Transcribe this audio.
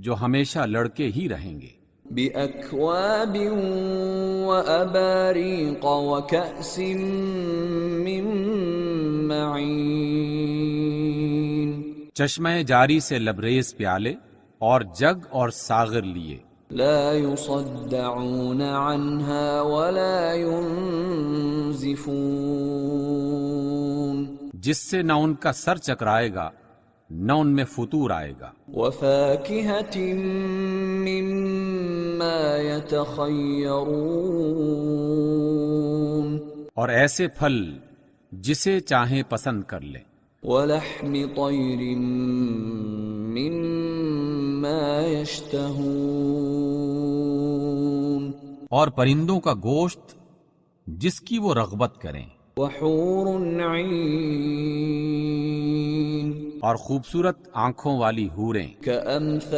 جو ہمیشہ لڑکے ہی رہیں گے۔ بِأَكْوَابٍ وَأَبَارِيقَ وَكَأْسٍ مِّن مَّعِينٍ، چشمہ جاری سے لبریز پیالے اور جگ اور ساغر لیے، لا يصدعون عنها ولا ينزفون، جس سے نہ ان کا سر چکرائے گا نہ ان میں فطور آئے گا، وفاكهة مما يتخيرون، اور ایسے پھل جسے چاہیں پسند کر لیں، ولحم طير مما يشتهون، اور پرندوں کا گوشت جس کی وہ رغبت کریں، وحور عين اور خوبصورت آنکھوں والی حوریں، كأمثال